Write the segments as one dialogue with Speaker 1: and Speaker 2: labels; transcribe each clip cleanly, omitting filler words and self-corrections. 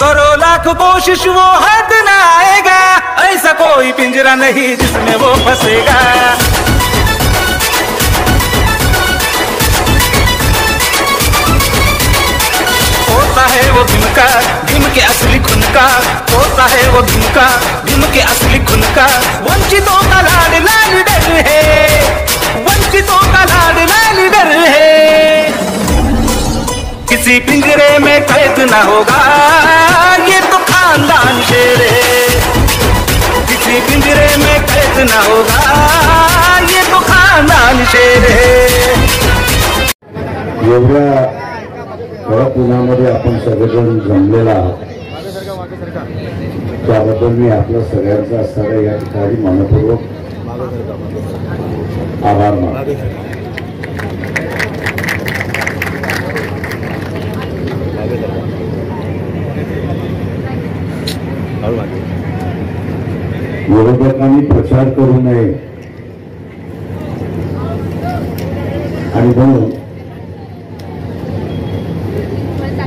Speaker 1: करो लाख कोशिश वो हाथ ना आएगा, ऐसा कोई पिंजरा नहीं जिसमें वो फंसेगा। होता है वो भीम का, भीम के असली खून का, होता है वो भीम का, भीम के असली खून का। वंचितों का लाडला लीडर है, वंचितों का लाडला लीडर है। किसी पिंजरे में कैद न होगा, ये तो खानदान शेर है। किसी पिंजरे में कैद न होगा, ये तो खानदान शेर है।
Speaker 2: कडक उन्हामध्ये आपण सगळेजण जमलेला आहोत, त्याबद्दल मी आपल्या सगळ्यांचा असणारा या ठिकाणी मनपूर्वक आभार मानतो। विरोधकांनी प्रचार करू नये आणि म्हणून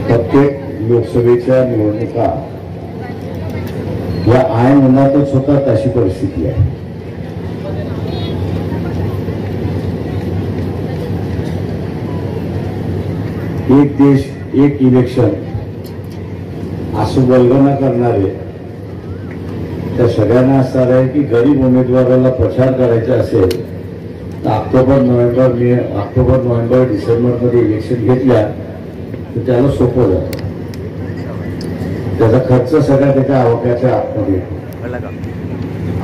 Speaker 2: प्रत्येक लोकसभेच्या निवडणुका या ऐन उन्हातच होतात अशी परिस्थिती आहे। एक देश एक इलेक्शन असं वल्गना करणारे त्या सगळ्यांना असणार आहे की गरीब उमेदवाराला प्रचार करायचा असेल तर ऑक्टोबर नोव्हेंबर डिसेंबर मध्ये इलेक्शन घेतल्या तर त्याला सोपं जातं, त्याचा खर्च सगळा त्याच्या आवाक्याच्या आतमध्ये येतो।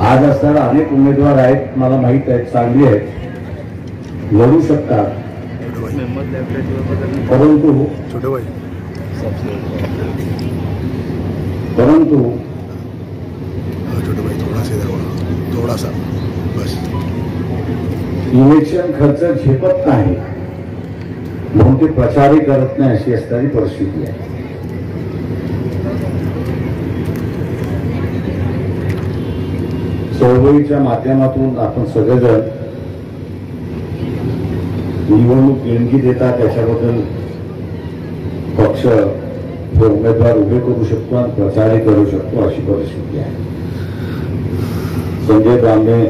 Speaker 2: आज असणारा अनेक उमेदवार आहेत, मला माहित आहेत, चांगले आहेत, लढू शकतात, परंतु
Speaker 3: थोड़ा सा बस
Speaker 2: इलेक्शन खर्च झेपत नाही म्हणून ते प्रचारही करत नाही अशी असणारी परिस्थिती आहे। चळवळीच्या माध्यमातून आपण सगळेजण निवडणूक देणगी देतात, त्याच्याबद्दल पक्ष हे उमेदवार उभे करू शकतो आणि प्रचारही करू शकतो अशी परिस्थिती आहे। संजय ब्राह्मणे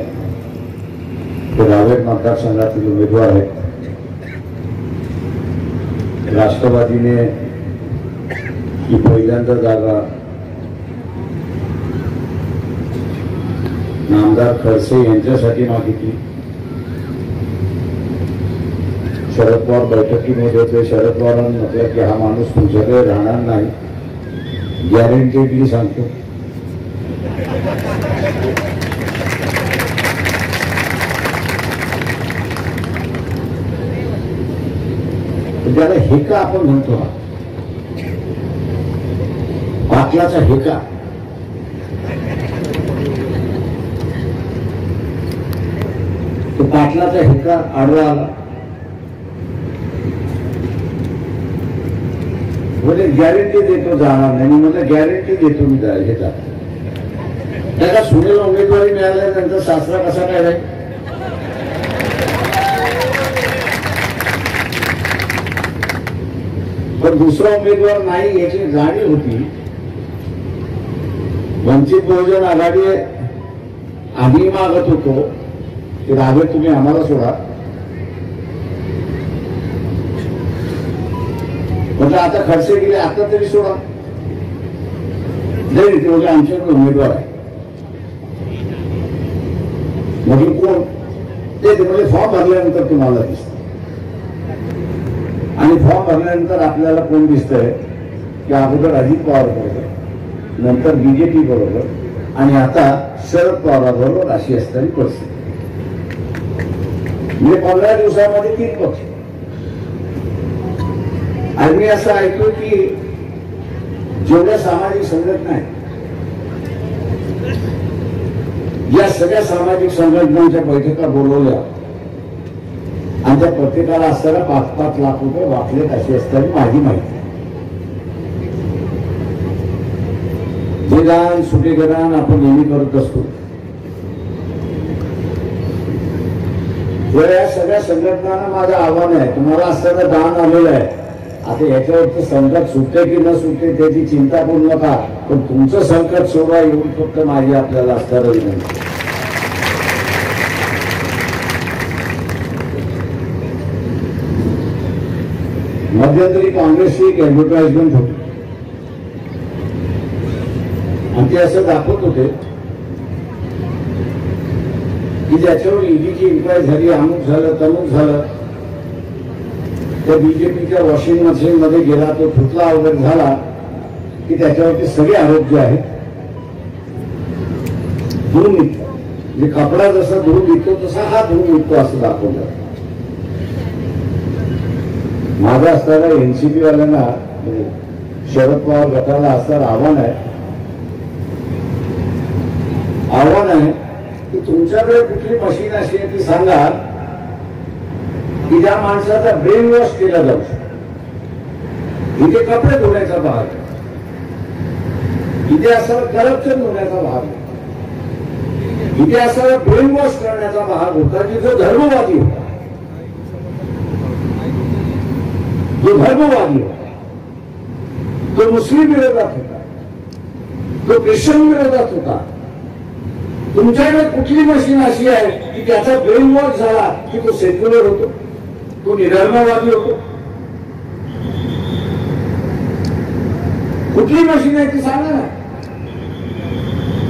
Speaker 2: हे रावेर मतदारसंघातील उमेदवार आहेत, राष्ट्रवादीने ही पहिल्यांदा जागा नामदार खडसे यांच्यासाठी मागितली। शरद पवार बैठकीमध्ये होते, शरद पवारांनी म्हटलं की हा माणूस तुमच्याकडे राहणार नाही, गॅरंटेडली सांगतो। त्याला हेका आपण म्हणतो ना, पाटलाचा हेका, तो पाटलाचा हेका आडवा आला म्हणजे गॅरंटी देतो जाणार नाही, म्हणजे गॅरंटी देतो मी हे जात। त्याला सुनेला उमेदवारी मिळाल्यानंतर सासरा कसा काय राहील? पण दुसरा उमेदवार नाही याची जाणीव होती। वंचित बहुजन आघाडी आम्ही मागत होतो की रावे तुम्ही आम्हाला सोडा, म्हणजे आता खडसे गेले, आता तरी सोडा नाही, ते म्हणजे आमच्याकडे उमेदवार आहे। म्हणजे कोण ते म्हणजे फॉर्म भरल्यानंतर तुम्हाला दिसत, आणि फॉर्म भरल्यानंतर आपल्याला कोण दिसतंय की अगोदर अजित पवार बरोबर, नंतर बीजेपी बरोबर, आणि आता शरद पवाराबरोबर अशी असणारी परिस्थिती। म्हणजे 15 दिवसामध्ये 3 पक्ष। आणि मी असं ऐकतो की जेवढ्या सामाजिक संघटना आहेत, या सगळ्या सामाजिक संघटनांच्या बैठका बोलवल्या आणि त्या प्रत्येकाला असताना 5-5 लाख रुपये वाटलेत अशी असताना माझी माहिती। जे दान सुटेगदान आपण नेहमी करत असतो, या सगळ्या संघटनांना माझं आव्हान आहे, तुम्हाला असताना दान आलेलं आहे आता याच्यावरचं संकट सुटते की न सुटते त्याची चिंता करू नका, पण तुमचं संकट सोडवा एवढी फक्त माझी आपल्याला असणारं विनंती. मध्यंतरी काँग्रेसची एक ऍडव्हर्टाइजमेंट होती आणि ते असं दाखवत होते की ज्याच्यावर ईडीची इन्क्वायरी झाली, अमुक झालं तमुक झालं, त्या बीजेपीच्या वॉशिंग मशीन मध्ये गेला, तो फुटला वगैरे झाला की त्याच्यावरती सगळे आरोप जे आहेत धुवून निघतात. म्हणजे कपडा जसा धुवून निघतो तसा हा धुवून निघतो असं दाखवलं. माझं असताना एनसीपी वाल्यांना म्हणजे शरद पवार गटाला असणारं आव्हान आहे की तुमच्याकडे कुठली मशीन अशी आहे ती सांगा की ज्या माणसाचा ब्रेन वॉश केला जाऊ शकतो. इथे कपडे धुण्याचा भाग, इथे असावा करप्शन धुण्याचा भाग, इथे असावा ब्रेन वॉश करण्याचा भाग होता की जो धर्मवादी होता, तो मुस्लिम विरोधात होता, तो ख्रिश्चन विरोधात होता. तुमच्याकडे कुठली मशीन अशी आहे की त्याचा ब्रेन वॉश झाला की तो सेक्युलर होतो, तो निधर्मवादी होतो? कुठली मशीन आहे ती सांगा ना.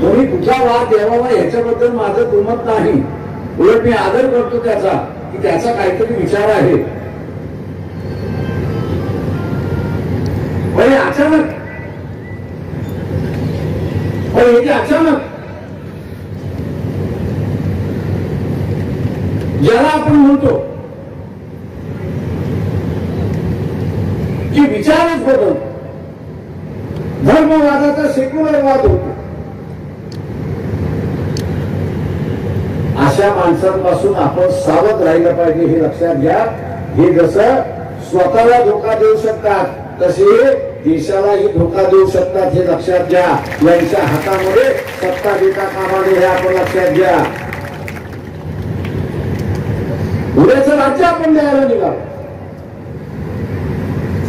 Speaker 2: कोणी कुठला वाद द्यावा ह्याच्याबद्दल माझं दुमत नाही, उलट मी आदर करतो त्याचा की त्याचा काहीतरी विचार आहे. पण अचानक ज्याला आपण म्हणतो की विचारच बदल, धर्मवादाचा सेक्युलर वाद होतो, अशा माणसांपासून आपण सावध राहिलं पाहिजे हे लक्षात घ्या. हे जसं स्वतःला धोका देऊ शकतात तसे देशालाही धोका देऊ शकतात हे लक्षात घ्या. यांच्या हातामध्ये सत्ता देता कामा नये हे आपण लक्षात घ्या. उद्याचं राज्य आपण द्यायला निघालो,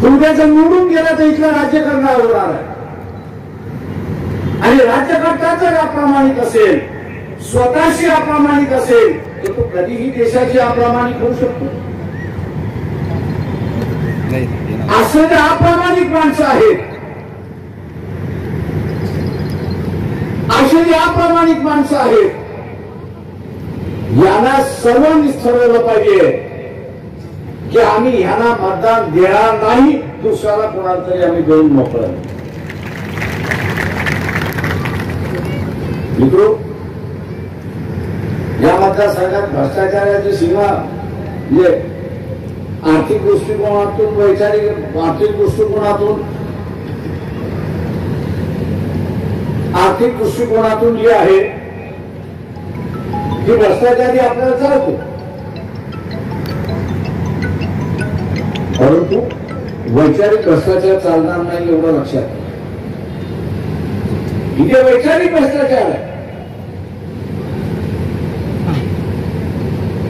Speaker 2: उद्याचं निवडून गेला तर इथलं राज्य करणार होणार आहे. आणि राज्यकर्ता जर अप्रामाणिक असेल, स्वतःशी अप्रामाणिक असेल तर तो कधीही देशाची अप्रामाणिक होऊ शकतो. असं जे अप्रामाणिक माणसं आहेत, असे जे अप्रामाणिक माणसं आहेत, यांना सर्वांनी ठरवलं पाहिजे की आम्ही ह्यांना मतदान देणार नाही, दुसऱ्याला कोणाला तरी आम्ही देऊन मोकळं. मित्रो, या मतदारसंघात भ्रष्टाचाराची सीमा म्हणजे आर्थिक दृष्टिकोनातून, वैचारिक आर्थिक दृष्टिकोनातून जी आहे ती भ्रष्टाचारी आपल्याला चालतो. परंतु वैचारिक भ्रष्टाचार चालणार नाही एवढं लक्षात. इथे वैचारिक भ्रष्टाचार आहे.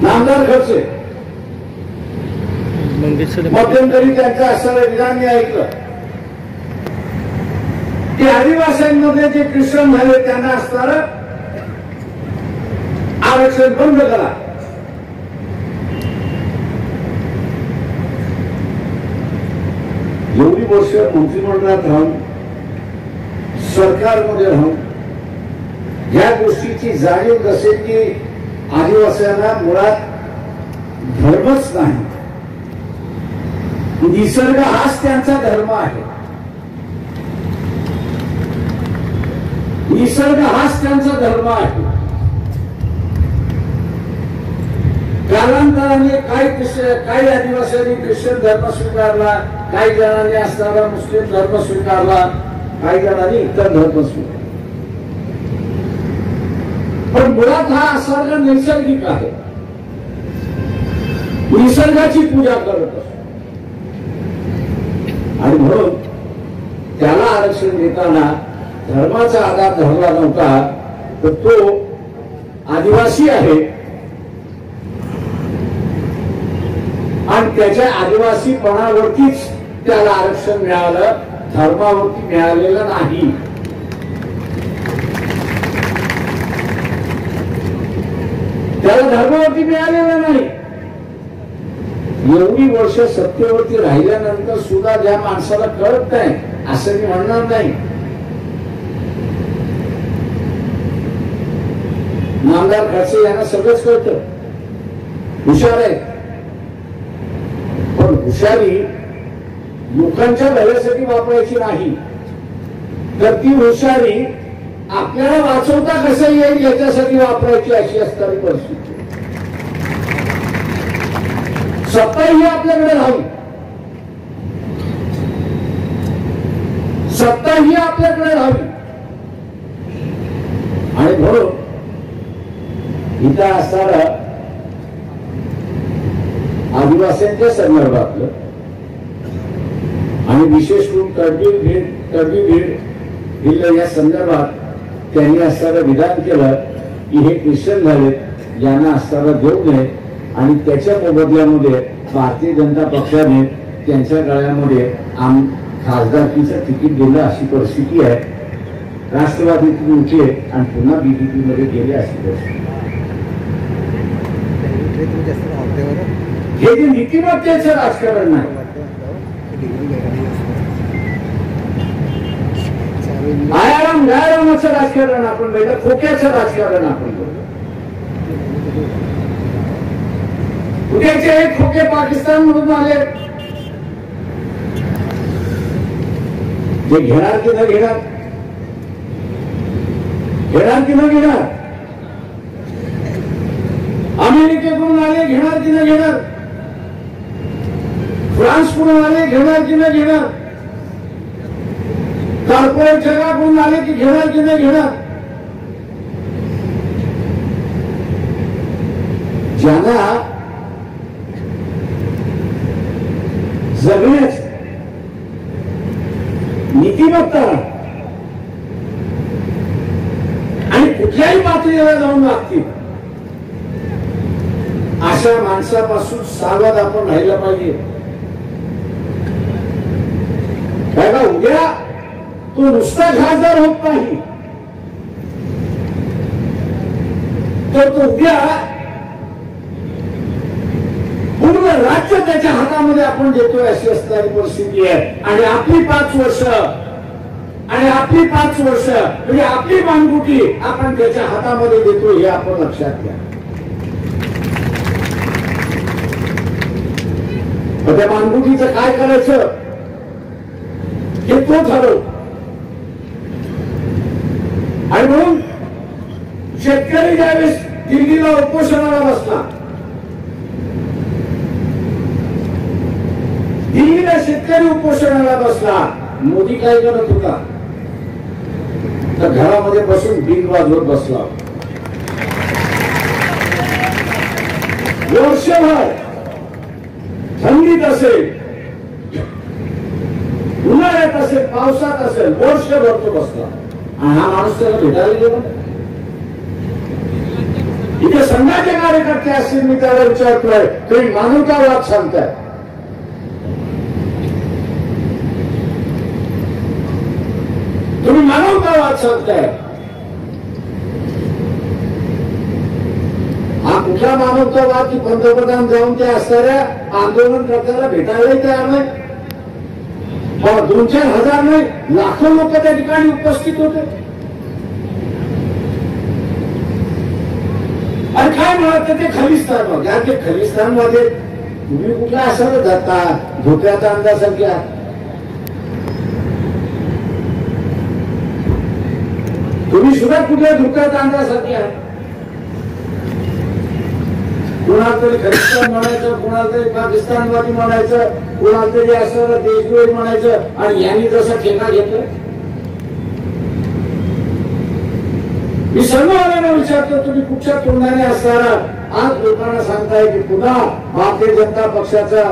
Speaker 2: नामदार खर्चे मध्यंतरी त्यांचं असं विधान मी ऐकलं की आदिवासींमध्ये जे ख्रिश्चन झाले त्यांना असणारं आरक्षण बंद करा. एवढी वर्ष मंत्रिमंडळात राहून, सरकारमध्ये राहून या गोष्टीची जाणीव नसेल की आदिवासींना मुळात धर्मच नाही, निसर्ग हाच त्यांचा धर्म आहे. निसर्ग हाच त्यांचा धर्म आहे. कालांतराने काही आदिवासींनी ख्रिश्चन धर्म स्वीकारला, काही जणांनी असणारा मुस्लिम धर्म स्वीकारला, काही जणांनी इतर धर्म स्वीकारला. पण मुळात हा असणारा नैसर्गिक आहे. निसर्गाची पूजा करत असतो आणि म्हणून त्याला आरक्षण देताना धर्माचा आधार धरला नव्हता, तर तो आदिवासी आहे आणि त्याच्या आदिवासीपणावरतीच त्याला आरक्षण मिळालं, धर्मावरती मिळालेलं नाही. त्याला धर्मावरती मिळालेलं नाही. एवढी वर्ष सत्तेवरती राहिल्यानंतर सुद्धा ज्या माणसाला कळत नाही असं मी म्हणणार नाही. नामदार खडसे यांना सगळंच कळतं, हुशार आहे. पण हुशारी लोकांच्या भल्यासाठी वापरायची नाही, तर ती हुशारी आपल्याला वाचवता कसं येईल याच्यासाठी वापरायची, अशी असणारी परिस्थिती. सत्ता ही आपल्याकडे राहावी, सत्ता ही आपल्याकडे राहावी. आणि म्हणून इथं असणारं आदिवासींच्या संदर्भातलं आणि विशेष करून कडवी भीड या संदर्भात त्यांनी असणारं विधान केलं की हे ख्रिश्चन झालेत, यांना असणारं देऊ नये. आणि त्याच्या मोबदल्यामध्ये भारतीय जनता पक्षाने त्यांच्या गळ्यामध्ये खासदारकीचं तिकीट दिलं, अशी परिस्थिती आहे. राष्ट्रवादीतून उठले आणि पुन्हा बीजेपी मध्ये गेले, अशी परिस्थिती. हे जे नीतिमत्तेचं राजकारण आहे, आयाराम गायारामाचं राजकारण आपण बघितलं, खोक्याचं राजकारण आपण बघितलं. उद्याचे एक खोके पाकिस्तान मधून आले, ते घेणार की न घेणार, घेणार की न घेणार. अमेरिकेकडून आले, घेणार की न घेणार. फ्रान्सकडून आले, घेणार की न घेणार. कॉर्पोरेट जगाकडून आले की घेणार की न घेणार. ज्यांना जगण्याच नीतिमत्ता आणि कुठल्याही पातळीवर जाऊन वागतील अशा माणसापासून सावध आपण राहिलं पाहिजे. बघा, उद्या तो नुसता खासदार होत नाही, तर तो उद्या पूर्ण राज्य त्याच्या हातामध्ये आपण देतोय, अशी असणारी परिस्थिती आहे. आणि आपली 5 वर्ष म्हणजे आपली मानगुटी आपण त्याच्या हातामध्ये देतो, हे आपण लक्षात घ्या. त्या मानगुटीचं काय करायचं हे तो ठरव. आणि म्हणून शेतकरी ज्यावेळेस दिल्लीला उपोषणाला बसला, दिल्लीला शेतकरी उपोषणाला बसला, मोदी काय करत होता, तर घरामध्ये बसून बिल वाजवत बसला. वर्षभर थंडीत असेल, उन्हाळ्यात असेल, पावसात असेल, वर्षभर तो बसला. आणि हा माणूस त्याला भेटायला गेला. इथे संघाचे कार्यकर्ते असतील, मी त्याला विचारतोय, तुम्ही मानवतावाद सांगताय, तुम्ही मानवतावाद सांगताय. हा कुठला मानवतावाद की पंतप्रधान जाऊन ते असणाऱ्या आंदोलन करताना भेटायलाही तयार नाही. 2-4 हजार नाही, लाखो लोक त्या ठिकाणी उपस्थित होते. आणि काय म्हणत ते खलिस्तान, या ते खलिस्तानमध्ये तुम्ही कुठला असं जाता धोक्याचा अंदाजासारख्या. तुम्ही सुद्धा कुठल्या धोक्याचा अंदाजासारख्या. कोणाला तरी खलिस्तान म्हणायचं, कोणाला तरी पाकिस्तानवादी म्हणायचं, कोणाला तरी असं देशद्रोही म्हणायचं. आणि यांनी जसा ठेका घेतला. मी सर्वजणांना विचारतो, तुम्ही कुठच्या तोंडाने असणारा आज लोकांना सांगताय की पुन्हा भारतीय जनता पक्षाचा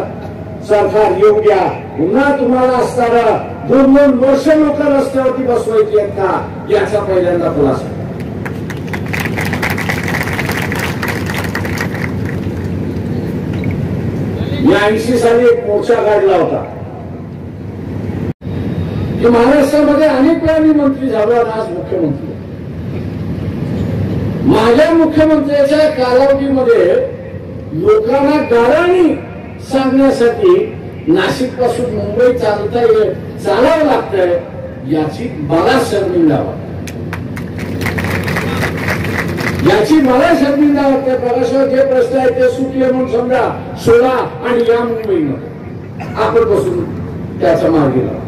Speaker 2: सरकार येऊ द्या, पुन्हा तुम्हाला असणारा 2-2 वर्ष लोक रस्त्यावरती बसवायची आहेत का, याचा पहिल्यांदा खुलासा. मी 80 साली एक मोर्चा काढला होता. की महाराष्ट्रामध्ये अनेक वेळा मी मंत्री झालो आणि आज मुख्यमंत्री. माझ्या मुख्यमंत्र्याच्या कालावधीमध्ये लोकांना गाळणी सांगण्यासाठी नाशिक पासून मुंबई चालावं लागतंय याची मला शर्मिंदा वाटते. प्रकाशावर जे प्रश्न आहेत ते सुटले म्हणून समजा सोडा आणि या मुंबईमध्ये आपण बसून त्याचा मार्गी लावा.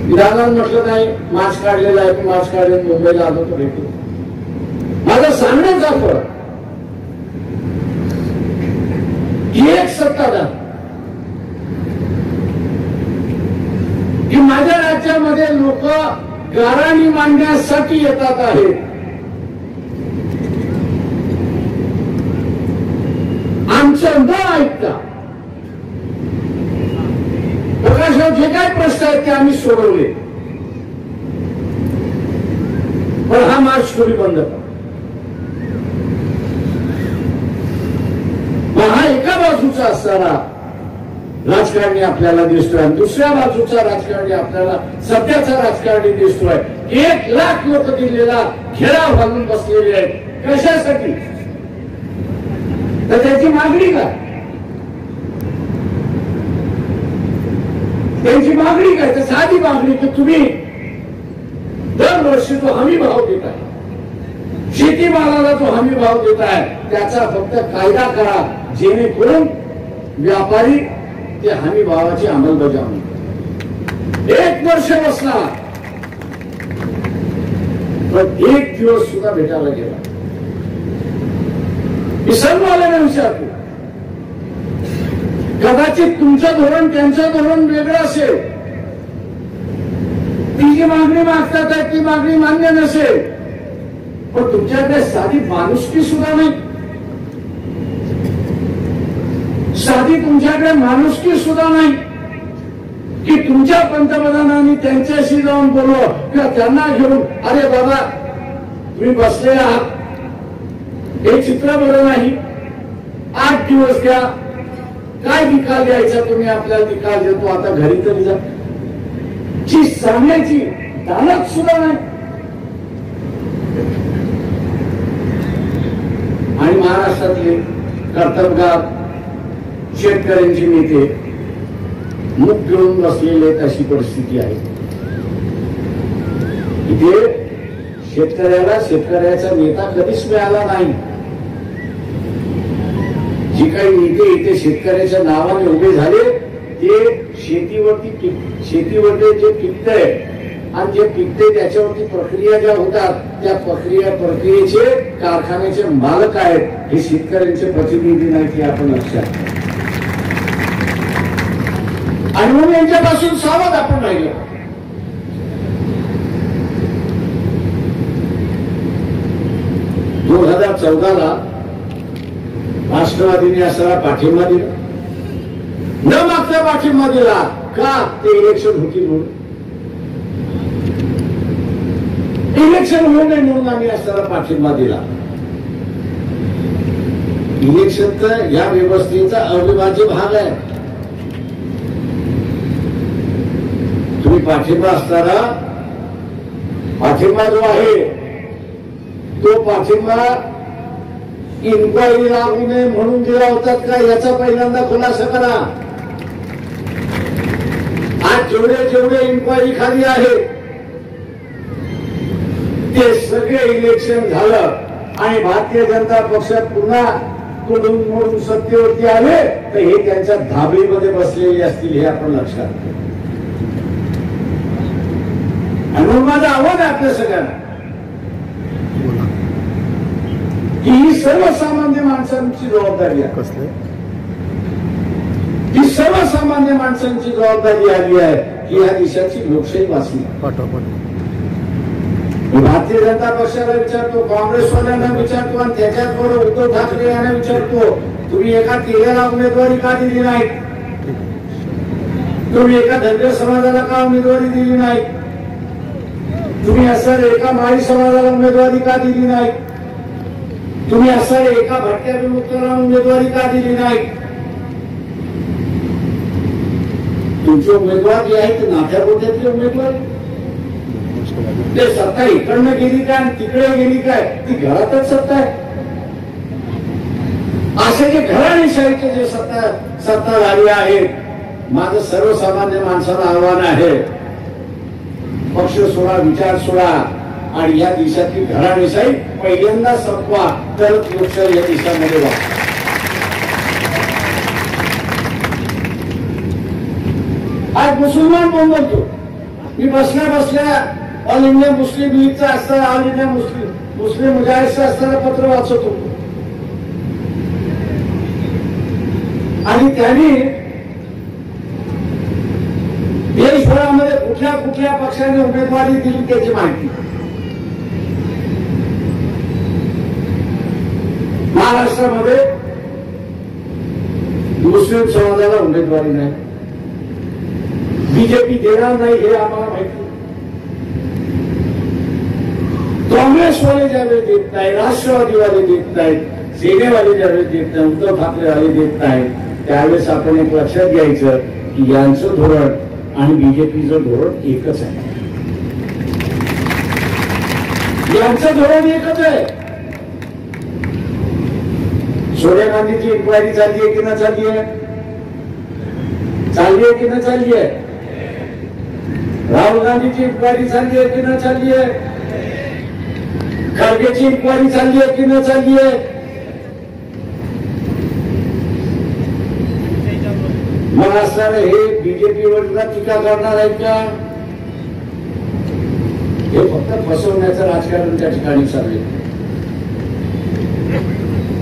Speaker 2: विधानात म्हटलं नाही मार्च काढलेला आहे की मार्च काढून मुंबईला आलो तर भेटू. माझा सांगण्याचा फरक ही एक सत्ताधार की माझ्या राज्यामध्ये लोक गाऱ्हाणी मांडण्यासाठी येतात आहेत. आमचं न ऐकता प्रकाशावर जे काही प्रश्न आहेत ते आम्ही सोडवले. पण हा मार्च तुम्ही बंद करा. हा एका बाजूचा असणारा राजकारणी आपल्याला दिसतोय आणि दुसऱ्या बाजूचा राजकारणी आपल्याला सध्याचा राजकारणी दिसतोय. 1 लाख लोक दिल्लीला घेराव घालून बसलेले आहेत. कशासाठी? तर त्याची मागणी काय? त्यांची मागणी काय? तर साधी मागणी की तुम्ही दरवर्षी जो हमी भाव देताय, शेतीमालाला जो हमी भाव देताय त्याचा फक्त कायदा करा जेणेकरून व्यापारी ते हमी भावाची अंमलबजावणी. 1 वर्ष बसला पण 1 दिवस सुद्धा भेटायला गेला. मी सर्ववाल्यांना विचारतो, कदाचित तुमचं धोरण त्यांचं धोरण वेगळं असेल. ती जी मागणी मागतात ती मागणी मान्य नसेल, पण तुमच्याकडे साधी माणुसकी सुद्धा नाही. साधी तुमच्याकडे माणुसकी सुद्धा नाही की तुमच्या पंतप्रधानांनी त्यांच्याशी जाऊन बोलव किंवा त्यांना घेऊन अरे बाबा तुम्ही बसले आहात, हे चित्र बरं नाही, 8 दिवस द्या, काय निकाल द्यायचा तुम्ही आपल्याला निकाल देतो, आता घरी तरी जा. ची सांगण्याची दानत सुद्धा नाही. आणि महाराष्ट्रातले कर्तबगार शेतकऱ्यांचे नेते मुख घेऊन बसलेले आहेत अशी परिस्थिती आहे. इथे शेतकऱ्याचा नेता कधीच मिळाला नाही. जी काही नेते इथे शेतकऱ्याच्या नावाने उभे झाले ते शेतीवरती जे पिकतंय आणि जे पिकते त्याच्यावरती प्रक्रिया ज्या होतात त्या प्रक्रियेचे कारखान्याचे मालक आहेत. हे शेतकऱ्यांचे प्रतिनिधी नाहीत हे आपण लक्षात. आणि म्हणून यांच्यापासून सावध आपण राहिलो. दोन 2014 राष्ट्रवादीने असला पाठिंबा दिला, न मागचा पाठिंबा दिला का? ते इलेक्शन होती म्हणून. इलेक्शन होऊ नये म्हणून आम्ही असला पाठिंबा दिला. इलेक्शन तर या व्यवस्थेचा अविभाज्य भाग आहे. तुम्ही पाठिंबा असताना पाठिंबा जो आहे तो पाठिंबा इन्क्वायरी लागू नये म्हणून दिला होता का याचा पहिल्यांदा खुलासा करा. आज जेवढे इन्क्वायरी खाली आहे ते सगळे इलेक्शन झालं आणि भारतीय जनता पक्षात पुन्हा तोडून मोडून सत्तेवरती आले तर हे त्यांच्या धाबळीमध्ये बसलेले असतील हे आपण लक्षात. आणि म्हणून माझं आव्हान आहे आपल्या सगळ्यांना की ही सर्वसामान्य माणसांची जबाबदारी आहे. ही सर्वसामान्य माणसांची जबाबदारी आली आहे की या देशाची लोकशाही वाचली. भारतीय जनता पक्षाला विचारतो, काँग्रेसवाल्यांना विचारतो आणि त्याच्यात बरोबर उद्धव ठाकरे यांना विचारतो, तुम्ही एका तिघाला उमेदवारी का दिली नाही? तुम्ही एका धनगर समाजाला का उमेदवारी दिली नाही? तुम्ही असं एका माळी समाजाला उमेदवारी का दिली नाही? तुम्ही असं एका भटक्या विमुक्ताला उमेदवारी का दिली नाही? तुमचे उमेदवार जे आहेत ते नात्या गोत्यातले उमेदवार, ते सत्ता इकडनं गेली काय तिकडे गेली काय, ती घरातच सत्ता आहे. असे जे घराणेशाहीचे जे सत्ताधारी आहेत, माझं सर्वसामान्य माणसाला आव्हान आहे, पक्ष सोडा, विचार सोडा आणि या देशातली घराणेशाही पहिल्यांदा संपवा, तरच लोकशाही या देशामध्ये वा. आज मुसलमान कोण बोलतो? मी बसल्या बसल्या ऑल इंडिया मुस्लिम लीगचा असताना, ऑल इंडिया मुस्लिम मुजाहिदचं असताना पत्र वाचत होतो आणि त्यांनी देशभरामध्ये कुठल्या कुठल्या पक्षाने उमेदवारी दिली त्याची माहिती. महाराष्ट्रामध्ये मुस्लिम समाजाला उमेदवारी नाही, बीजेपी देणार नाही हे आम्हाला माहिती. काँग्रेसवाले ज्यावेळी देत नाही, राष्ट्रवादीवाले देत नाहीत, सेनेवाले ज्यावेळी देत नाही, उद्धव ठाकरेवाले देत नाही, त्यावेळेस आपण एक लक्षात घ्यायचं की यांचं धोरण आणि बीजेपीचं धोरण एकच आहे. यांचं धोरण एकच आहे. सोनिया गांधीची इन्क्वायरी चालली आहे की न चालली आहे? चालली आहे की न चालली आहे? राहुल गांधीची इन्क्वायरी चालली आहे की न चालली आहे? खरगेची इन्क्वायरी चालली आहे की न चालली आहे? मग असणारे हे बीजेपीवर टीका करणार आहेत का? हे फक्त फसवण्याचं राजकारण त्या ठिकाणी चालले.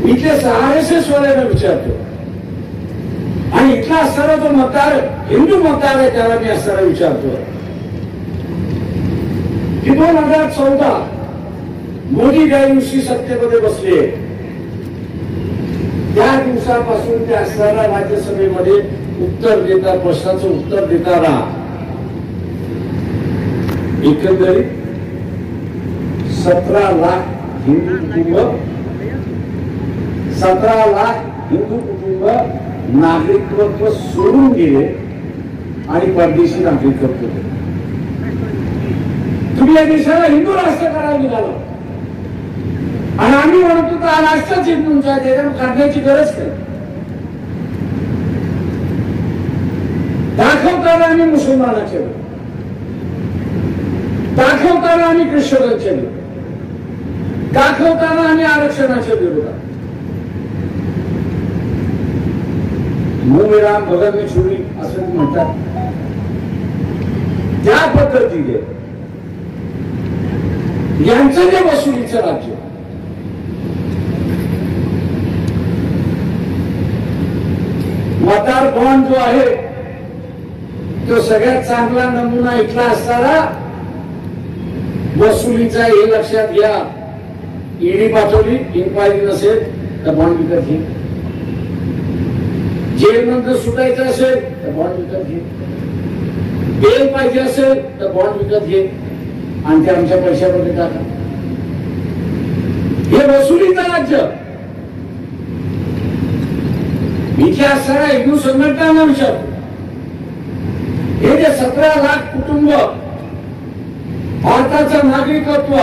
Speaker 2: इथले RSS वाल्यांना विचारतो आणि इथला असणारा जो मतदार, हिंदू मतदार आहे, त्याला मी असणारा विचारतो की 2014 मोदी ज्या दिवशी सत्तेमध्ये बसले त्या दिवसापासून ते असणारा राज्यसभेमध्ये उत्तर देता, प्रश्नाचं उत्तर देताना एकंदरीत 17 लाख हिंदू कुटुंब, 17 लाख हिंदू कुटुंब नागरिकत्व सोडून गेले आणि परदेशी नागरिकत्व दिले. तुम्ही या देशाला हिंदू राष्ट्र करायला निघाला आणि आम्ही म्हणतो तर हा राष्ट्रच हिंदूंचा आहे, त्याच्यावर काढण्याची गरज काय? दाखवताना आम्ही मुसलमानाचे लोक, दाखवताना आम्ही ख्रिश्चनांचे लोक, दाखवताना आम्ही आरक्षणाच्या विरोधात. मुंबईराम भगत में छुरी असं म्हणतात. त्या पद्धतीने यांचं जे वसुलीचं राज्य, मतदार बॉन्ड जो आहे तो सगळ्यात चांगला नमुना इथला असणारा वसुलीचा, हे लक्षात घ्या. ईडी पाठवली, इन्क्वायरी नसेल तर बॉन्ड विकत घे. जेलनंतर सुटायचं असेल तर बॉन्ड विकत घे. बेल पाहिजे असेल तर बॉन्ड विकत घे आणि ते आमच्या पैशामध्ये टाका. हे वसुलीचं राज्य. इथे असणाऱ्या हिंदू संघटनांना विचारतो, हे जे 17 लाख कुटुंब भारताचं नागरिकत्व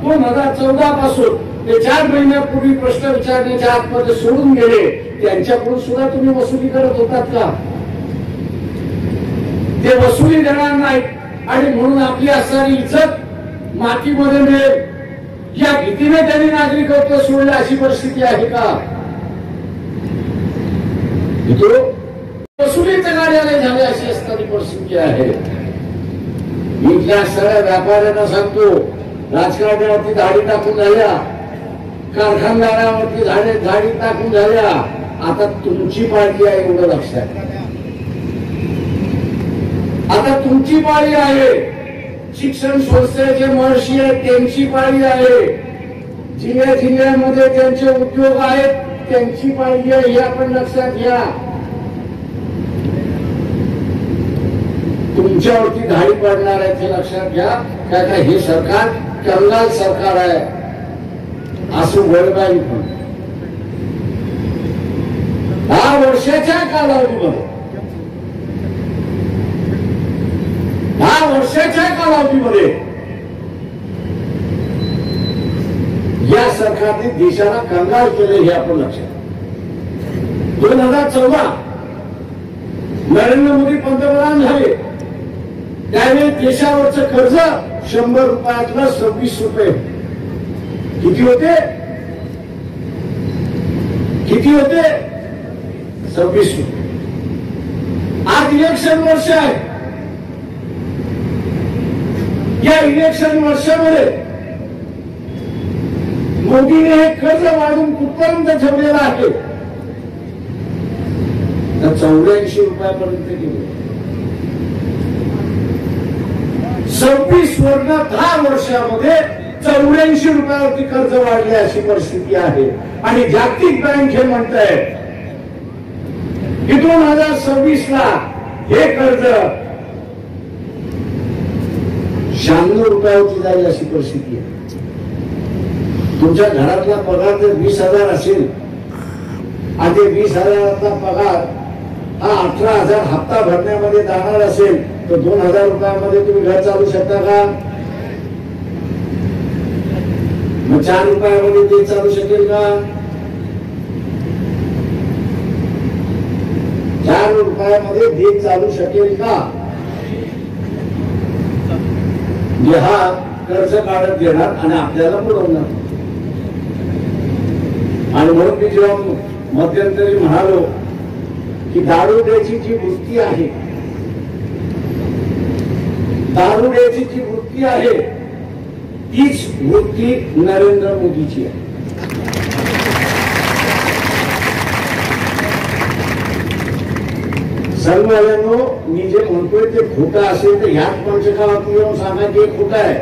Speaker 2: 2014 पासून ते 4 महिन्यापूर्वी प्रश्न विचारण्याच्या आतमध्ये सोडून गेले, त्यांच्याकडून सुद्धा तुम्ही वसुली करत होतात का? ते वसुली देणार नाहीत आणि म्हणून आपली असणारी इज्जत मातीमध्ये मिळेल या भीतीने त्यांनी नागरिकत्व सोडलं, अशी परिस्थिती आहे का? वसुलीच्या गाड्याला झाले अशी असणारी परिस्थिती आहे. इथल्या सगळ्या व्यापाऱ्यांना सांगतो, राजकारणावरती धाडी टाकून झाल्या, कारखानदारावरती धाडी टाकून झाल्या, आता तुमची पाळी आहे, एवढं लक्षात. आता तुमची पाळी आहे. शिक्षण संस्थेचे महर्षी आहेत, त्यांची पाळी आहे. जिल्ह्या जिल्ह्यामध्ये त्यांचे उद्योग आहेत, त्यांची पाळी आहे, हे आपण लक्षात घ्या. तुमच्यावरती धाडी पडणार आहे ते लक्षात घ्या. काय हे सरकार कंगाल सरकार आहे असं वर्ल्ड बँक. 10 वर्षाच्या कालावधीमध्ये 10 वर्षाच्या कालावधीमध्ये या सरकारने देशाला कंगाल केले हे आपण लक्षात. 2014 नरेंद्र मोदी पंतप्रधान झाले त्यावेळी देशावरचं कर्ज 100 रुपयातलं 26 रुपये. किती होते? 26 रुपये. आज इलेक्शन वर्ष आहे. या इलेक्शन वर्षामध्ये मोदीने हे कर्ज वाढून कुठपर्यंत ठेवलेलं आहे तर 84 रुपयापर्यंत गेले. 26 वरून 10 वर्षामध्ये 84 रुपयावरती कर्ज वाढले अशी परिस्थिती आहे. आणि जागतिक बँक हे म्हणत आहे की 2026 ला हे कर्ज 96 रुपयावरती जाईल अशी परिस्थिती आहे. तुमच्या घरातला पगार जर 20,000 असेल आणि ते 20,000चा पगार हा 18,000 हप्ता भरण्यामध्ये जाणार असेल तर 2,000 रुपयामध्ये तुम्ही घर चालू शकता का? मग 4 रुपयामध्ये ते चालू शकेल का? 4 रुपयामध्ये देश चालू शकेल का? हा कर्ज काढत घेणार आणि आपल्याला पुरवणार. आणि म्हणून मी जेव्हा मध्यंतरी म्हणालो की दारुड्याची जी वृत्ती आहे, दारुड्याची जी वृत्ती आहे तीच वृत्ती नरेंद्र मोदीची आहे. सर्वजणो मी जे म्हणतोय ते खोटं असेल तर ह्याच पंचकालात येऊन सांगा की खोटं आहे.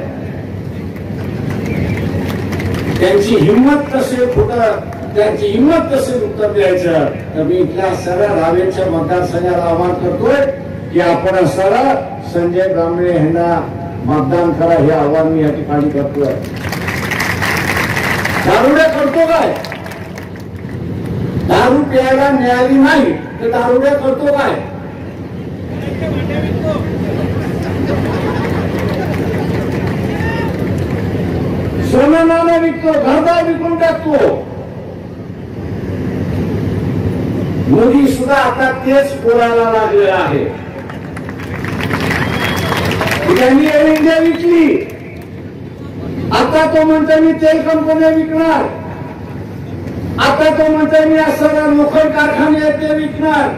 Speaker 2: त्यांची हिंमत नसेल खोटं, त्यांची हिंमत नसेल उत्तर द्यायचं तर मी इथल्या सगळ्या रावेरच्या मतदारसंघाला आवाहन करतोय की आपण सरळ संजय ब्राह्मणे यांना मतदान करा हे आवाहन मी या ठिकाणी करतोय. दारुड्या करतो काय? दारू प्यायला मिळाली नाही तर दारुड्या करतो काय? सोनं नाणं विकतो, घरदार विकून टाकतो. मोदी सुद्धा आता तेच बोलायला लागलेला आहे. त्यांनी एअर इंडिया विकली, आता तो म्हणतो मी तेल कंपन्या विकणार, आता तो म्हणतो मी असं लोखंड कारखाने आहेत ते विकणार.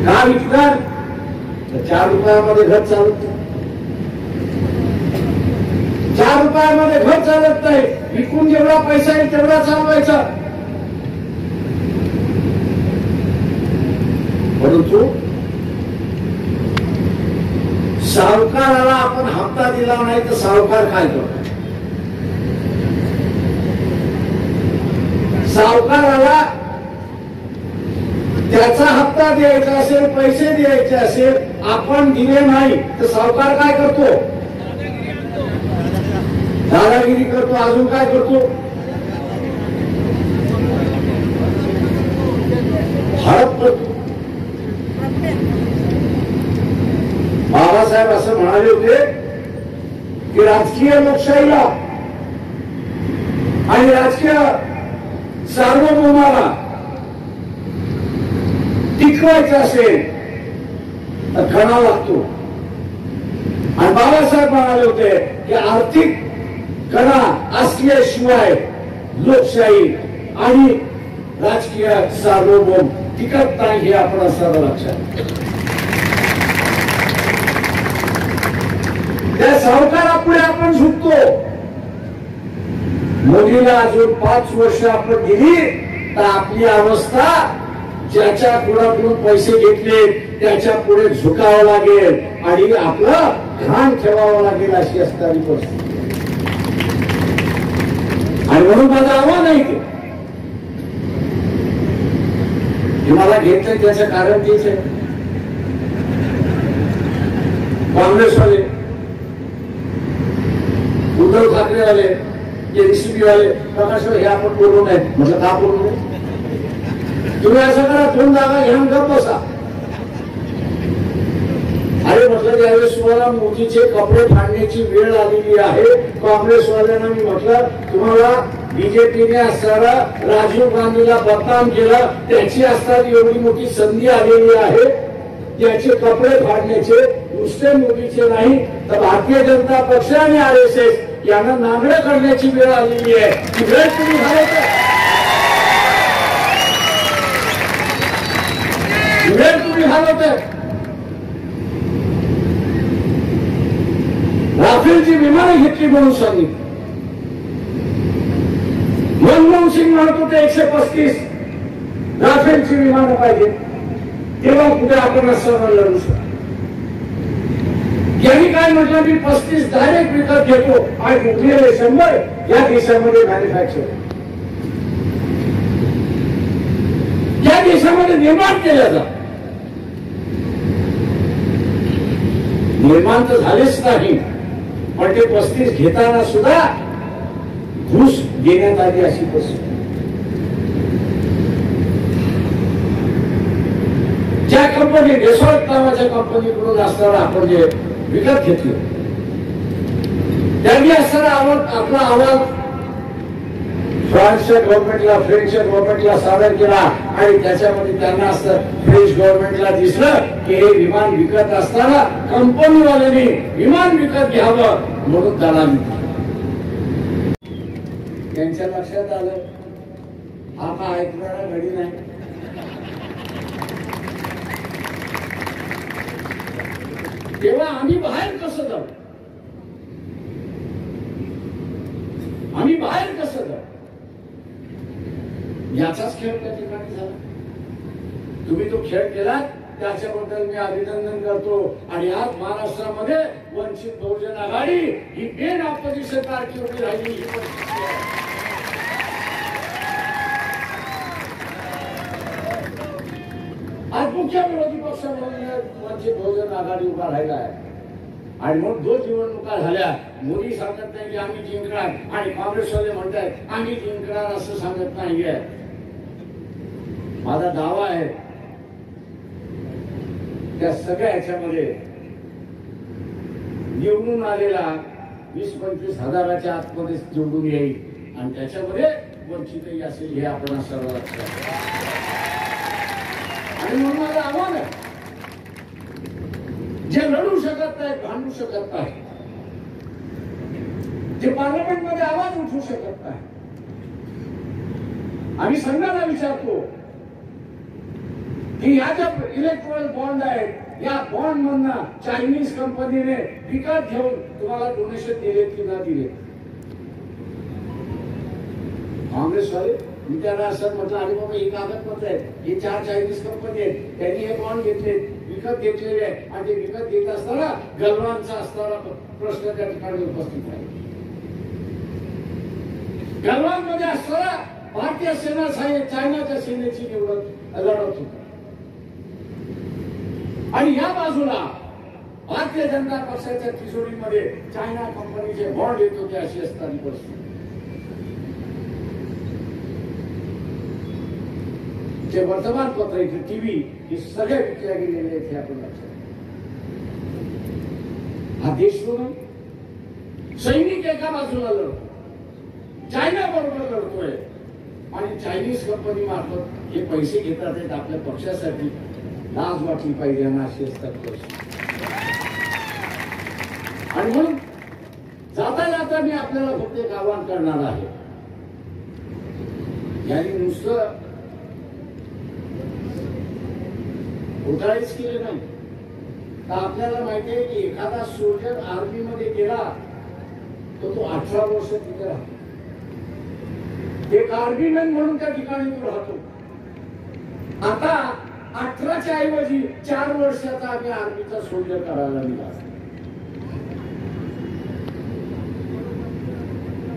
Speaker 2: का विकणार? 4 रुपयामध्ये घर चालत नाही. 4 रुपयामध्ये घर चालत नाही. विकून जेवढा पैसा आहे तेवढा चालवायचा. परंतु सावकाराला आपण हप्ता दिला नाही तर सावकार काय करतो? सावकाराला त्याचा हप्ता द्यायचा असेल, पैसे द्यायचे असेल, आपण दिले नाही तर सावकार काय करतो? दादागिरी करतो. अजून काय करतो? हडप करतो. बाबासाहेब असं म्हणाले होते की राजकीय लोकशाहीला आणि राजकीय सार्वभौमाला टिकवायचं असेल तर कणा लागतो. आणि बाबासाहेब म्हणाले होते की आर्थिक कणा असल्याशिवाय लोकशाही आणि राजकीय सार्वभौम टिकत नाही हे आपण असं लक्षात. त्या सावकारापुढे आपण झुकतो. मोदीला अजून 5 वर्ष आपण दिली तर आपली अवस्था ज्याच्या कुणाकडून पैसे घेतले त्याच्या पुढे झुकावं लागेल आणि आपलं घाण ठेवावं लागेल अशी असणारी परिस्थिती. आणि म्हणून माझं आव्हान आहे की मला घेतलंय त्याचं कारण तेच आहे. काँग्रेसवाले, उद्धव ठाकरेवाले, एनसीपी वाले, प्रकाश हे आपण बोलू नये. म्हटलं का बोलू नये? तुम्ही असं करा, 2 जागा घेऊन गप बसा. म्हटलं त्यावेळेस तुम्हाला मोदीचे कपडे फाडण्याची वेळ आलेली आहे. काँग्रेसवाल्यांना मी म्हटलं तुम्हाला बीजेपीने असणारा राजीव गांधीला बदनाम केलं, त्याची असणारी एवढी मोठी संधी आलेली आहे, त्याचे कपडे फाडण्याचे नुसते मोदीचे नाही तर भारतीय जनता पक्ष आणि RSS यांना नांगडं करण्याची वेळ आलेली आहे. ती वेळ तुम्ही घालवताय, वेळ तुम्ही घालवताय. राफेलची विमानं घेतली म्हणून सांगितलं. मनमोहन सिंग म्हणत होते 135 राफेलची विमानं पाहिजे, तेव्हा कुठे आपण असं लढू शकतो. यांनी काय म्हटलं मी 35 डायरेक्ट विकत घेतो आणि उरलेले 100 या देशामध्ये मॅन्युफॅक्चर या देशामध्ये निर्माण केल्या जात. निर्माण तर झालेच नाही, पण ते 35 घेताना सुद्धा घुस देण्यात आली अशी परिस्थिती. ज्या कंपनी डेसॉल्ट नावाच्या कंपनीकडून असताना आपण जे विकत घेतलं त्यांनी असताना आपला अहवाल फ्रान्सच्या गव्हर्नमेंटला फ्रेंचच्या गव्हर्नमेंटला सादर केला आणि त्याच्यामध्ये त्यांना असं फ्रेंच गव्हर्नमेंटला दिसलं की हे विमान विकत असताना कंपनीवाल्यांनी विमान विकत घ्यावं म्हणून त्याला त्यांच्या लक्षात आलं हा का ऐकणारा घडी नाही. तेव्हा आम्ही बाहेर कसं जाऊ, आम्ही बाहेर कसं जाऊ याचाच खेळ त्या ठिकाणी झाला. तुम्ही तो खेळ केलात त्याच्याबद्दल मी अभिनंदन करतो. आणि आज महाराष्ट्रामध्ये वंचित बहुजन आघाडी ही मेन ऑपोजिशन पार्टी उभी राहिली ही परिस्थिती आहे. आज मुख्य विरोधी पक्ष म्हणून वंचित बहुजन आघाडी उभा राहिला आहे. आणि मग 2 निवडणुका झाल्या, मोदी सांगत नाही की आम्ही जिंकणार आणि काँग्रेसवाले म्हणतात आम्ही जिंकणार असं सांगत नाहीये. माझा दावा आहे त्या सगळ्या ह्याच्यामध्ये निवडून आलेला 20-25 हजाराच्या आतमध्ये निवडून येईल आणि त्याच्यामध्ये वंचितही असेल हे आपण सर्व लक्षात. आणि म्हणून माझं आव्हान आहे जे लढू शकत नाहीत, भांडू शकत नाही, जे पार्लमेंटमध्ये आवाज उठवू शकत नाही, आम्ही संघाला विचारतो की या ज्या इलेक्ट्रॉनिक बॉन्ड आहेत या बॉन्ड मधनं चायनीज कंपनीने विकत घेऊन तुम्हाला डोनेशन दिले की न दिले. काँग्रेसवाले मी त्यांना असं म्हटलं अरे बाबा ही कागदपत्र आहेत, हे 4 चायनीज कंपनी आहेत, त्यांनी हे बॉन्ड घेतले विकत घेतलेले आहे आणि ते विकत घेत असताना गलवानचा असणारा प्रश्न त्या ठिकाणी उपस्थित आहे. गलवान मध्ये असणारा भारतीय सेना चायनाच्या सेनेची लढत होती आणि या बाजूला भारतीय जनता पक्षाच्या तिजोरीमध्ये चायना कंपनीचे बॉन्ड येत होते अशी असणारी परिस्थिती. जे वर्तमानपत्र इथे टीव्ही हे सगळे विकल्या गेलेले आहेत हे आपण लक्षात. हा देश नाही, सैनिक एका बाजूला लढतो, चायना बरोबर लढतोय आणि चायनीज कंपनी मार्फत हे पैसे घेतात आहेत आपल्या पक्षासाठी. लाज वाटली पाहिजे ना अशी असतात. आणि म्हणून जाता जाता मी आपल्याला फक्त एक आवाहन करणार आहे, यांनी नुसतं घोटाळेच केले नाही तर आपल्याला माहिती आहे की एखादा सोल्जर आर्मी मध्ये गेला तर तो 18 वर्ष तिथे राहतो. एक आर्मीमॅन म्हणून त्या ठिकाणी तो राहतो. आता 18च्या ऐवजी 4 वर्षाचा आम्ही आर्मीचा सोल्जर करायला निघाला.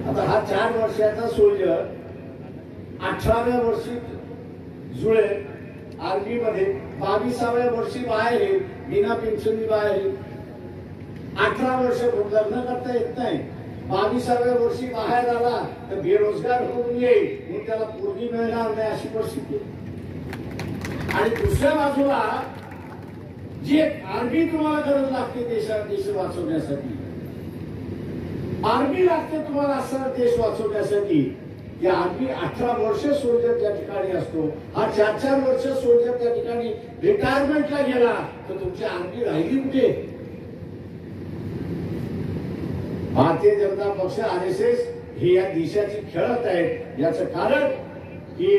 Speaker 2: आता हा 4 वर्षाचा सोल्जर 18व्या वर्षी जुळेल आर्मी मध्ये, 22व्या वर्षी बाहेर येईल, बिना पेन्शननी बाहेर येईल. 18 वर्ष लग्न करता येत नाही, 22व्या वर्षी बाहेर आला तर बेरोजगार होऊन येईल, म्हणून त्याला पोरगी मिळणार नाही अशी परिस्थिती. आणि दुसऱ्या बाजूला जी एक आर्मी तुम्हाला गरज लागते देश वाचवण्यासाठी, आर्मी लागते तुम्हाला असा देश वाचवण्यासाठी. की आर्मी 18 वर्ष सोल्जर त्या ठिकाणी असतो, हा 4-4 वर्ष सोल्जर त्या ठिकाणी रिटायरमेंटला गेला तर तुमची आर्मी राहिली कुठे? भारतीय जनता पक्ष RSS हे या देशाची खेळत आहेत. याचं कारण की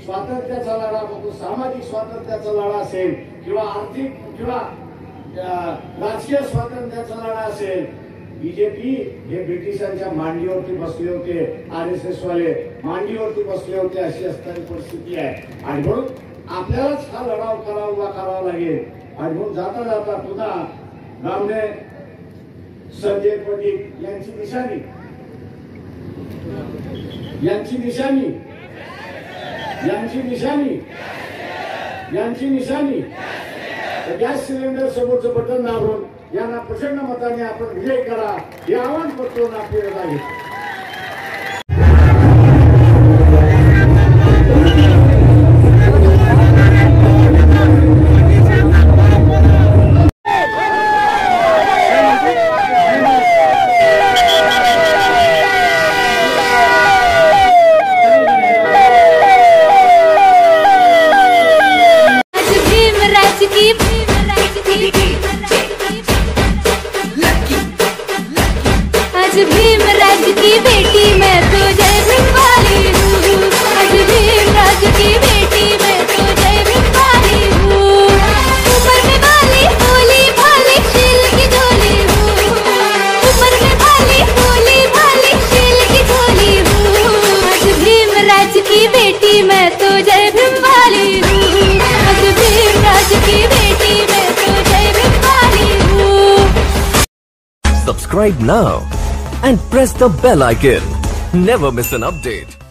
Speaker 2: स्वातंत्र्याचा लढा, मग सामाजिक स्वातंत्र्याचा लढा असेल किंवा आर्थिक किंवा राजकीय स्वातंत्र्याचा लढा असेल, बीजेपी हे ब्रिटिशांच्या मांडीवरती बसले होते, RSS वाले मांडीवरती बसले होते, अशी असणारी परिस्थिती आहे. आणि म्हणून आपल्यालाच हा लढा उभा करावा लागेल. आणि म्हणून जाता जाता पुन्हा रामने संजय पंडित यांची निशाणी गॅस सिलेंडर समोरचं बटन दाबून यांना प्रचंड मताने आपण विजय करा हे आवाहन करतो ना आपल्याला घेतो.
Speaker 4: आज भीमराज की बेटी मैं तो जय भीम वाली हूँ, आज भीमराज की बेटी मैं तो जय भीम वाली हूँ. ऊपर में भाली भोली भाली शील की झोली हूँ, ऊपर में भाली भोली भाली शील की झोली हूँ. आज भीमराज की बेटी मैं तो जय भीम वाली हूँ, आज भीमराज की बेटी मैं तो जय भीम वाली हूँ.
Speaker 5: Subscribe now and press the bell icon. Never miss an update.